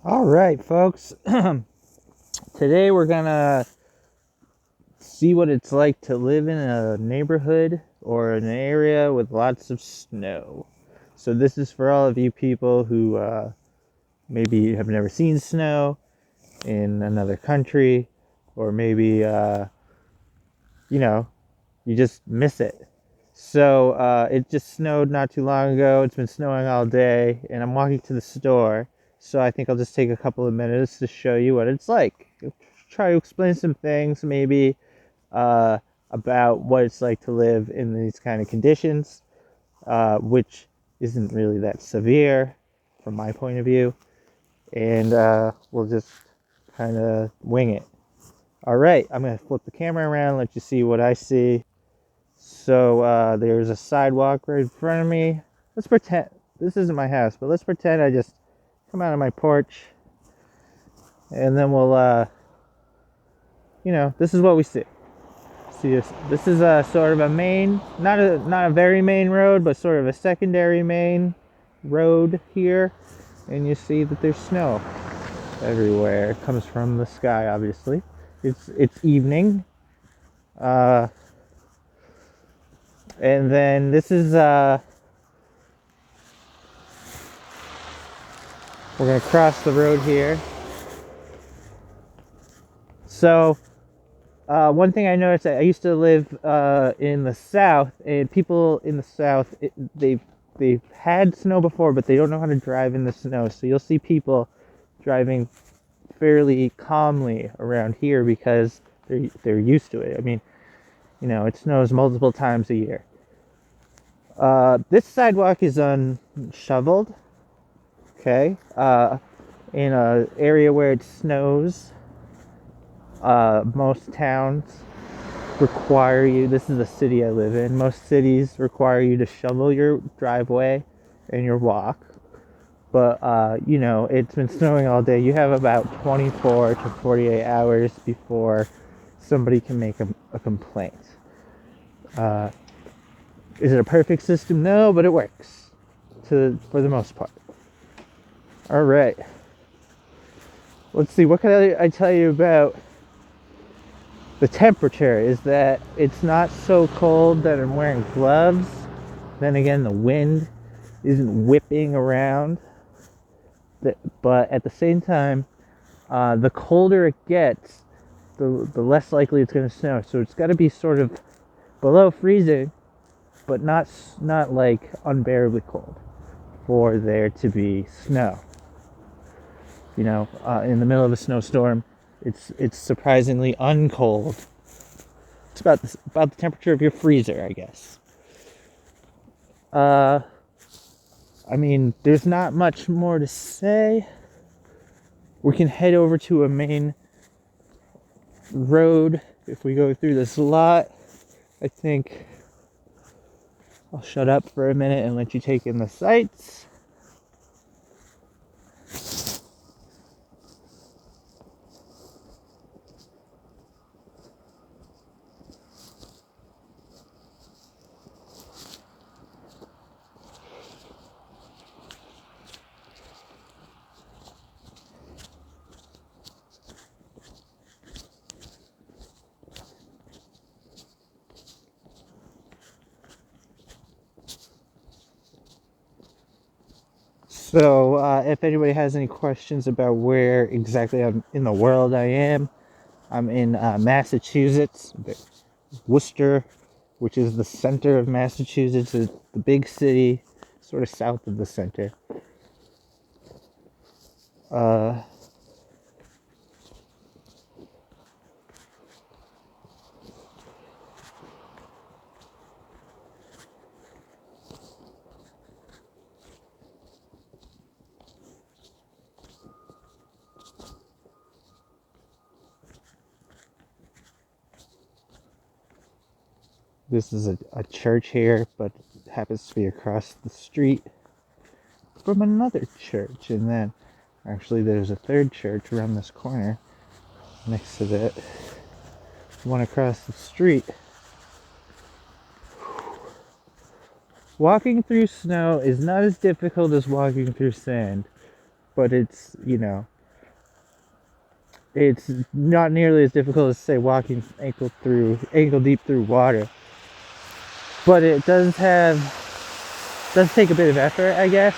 All right, folks. Today we're gonna see what it's like to live in a neighborhood or an area with lots of snow. So this is for all of you people who maybe have never seen snow in another country, or maybe you know you just miss it. So it just snowed not too long ago. It's been snowing all day, and I'm walking to the store. So I think I'll just take a couple of minutes to show you what it's like. Try to explain some things, maybe uh, about what it's like to live in these kind of conditions, which isn't really that severe from my point of view. And we'll just kind of wing it. All right, I'm going to flip the camera around, let you see what I see. So there's a sidewalk right in front of me. Let's pretend this isn't my house, but let's pretend I just come out of my porch, and then we'll, this is what we see. See this? This is a sort of a main, not a very main road, but sort of a secondary main road here, and you see that there's snow everywhere. It comes from the sky, obviously. It's evening. And then this is we're gonna cross the road here. So one thing I noticed, I used to live in the South, and people in the South, they've had snow before, but they don't know how to drive in the snow. So you'll see people driving fairly calmly around here because they're used to it. I mean, it snows multiple times a year. This sidewalk is unshoveled, okay, in an area where it snows. Most towns require you, this is the city I live in, most cities require you to shovel your driveway and your walk. But, it's been snowing all day. You have about 24 to 48 hours before somebody can make a complaint. Is it a perfect system? No, but it works for the most part. All right. Let's see, what can I tell you about the temperature? Is that it's not so cold that I'm wearing gloves. Then again, the wind isn't whipping around. But at the same time, the colder it gets, the less likely it's going to snow. So it's got to be sort of below freezing, but not like unbearably cold for there to be snow. In the middle of a snowstorm, it's surprisingly uncold. It's about the temperature of your freezer, I guess. I mean, there's not much more to say. We can head over to a main road if we go through this lot. I think I'll shut up for a minute and let you take in the sights. So, if anybody has any questions about where exactly in the world I am, I'm in Massachusetts, Worcester, which is the center of Massachusetts, is the big city, sort of south of the center. This is a church here, but it happens to be across the street from another church. And then, actually, there's a third church around this corner next to that one across the street. Walking through snow is not as difficult as walking through sand, but it's it's not nearly as difficult as, say, walking ankle deep through water. But it does take a bit of effort, I guess,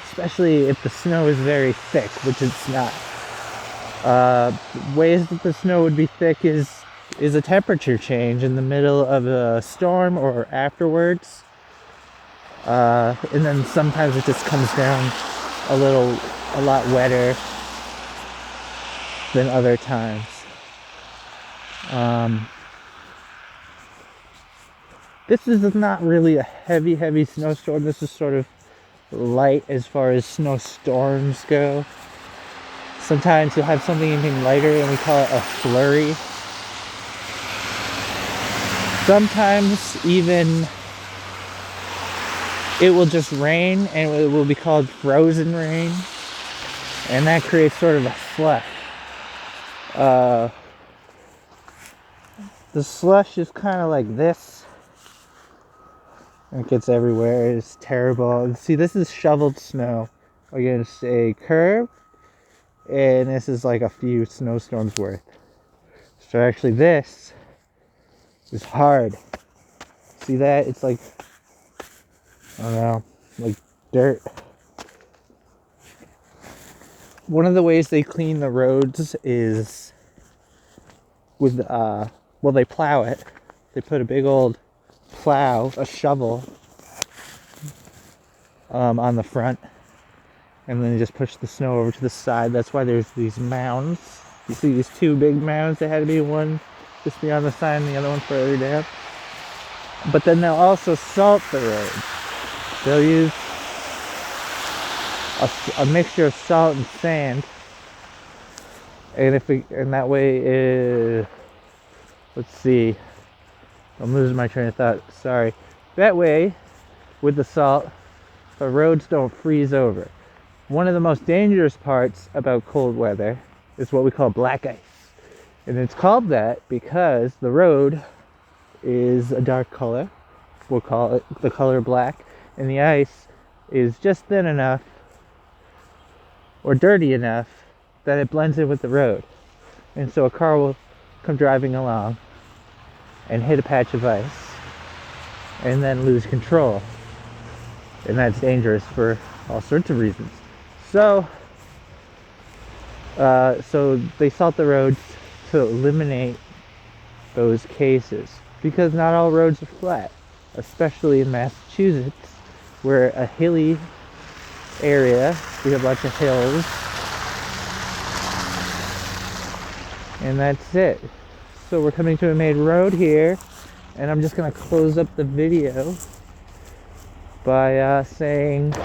especially if the snow is very thick, which it's not. Ways that the snow would be thick is a temperature change in the middle of a storm or afterwards. And then sometimes it just comes down a lot wetter than other times. This is not really a heavy snowstorm. This is sort of light as far as snowstorms go. Sometimes you'll have something even lighter and we call it a flurry. Sometimes even it will just rain and it will be called frozen rain. And that creates sort of a slush. The slush is kind of like this. It gets everywhere. It's terrible. See, this is shoveled snow against a curb. And this is like a few snowstorms worth. So actually this is hard. See that? It's like, I don't know, like dirt. One of the ways they clean the roads is with, they plow it. They put a big old plow, a shovel, on the front. And then they just push the snow over to the side. That's why there's these mounds. You see these two big mounds? They had to be one just beyond the side and the other one further down. But then they'll also salt the road. They'll use a mixture of salt and sand. And that way, let's see. I'm losing my train of thought. Sorry. That way, with the salt, the roads don't freeze over. One of the most dangerous parts about cold weather is what we call black ice. And it's called that because the road is a dark color. We'll call it the color black. And the ice is just thin enough or dirty enough that it blends in with the road. And so a car will come driving along and hit a patch of ice and then lose control. And that's dangerous for all sorts of reasons. So they salt the roads to eliminate those cases, because not all roads are flat, especially in Massachusetts, where a hilly area, we have lots of hills, and that's it. So we're coming to a main road here, and I'm just going to close up the video by saying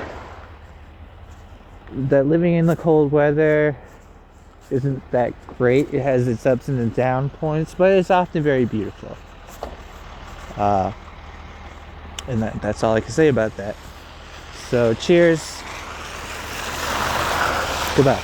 that living in the cold weather isn't that great. It has its ups and down points, but it's often very beautiful. And that's all I can say about that. So cheers. Goodbye.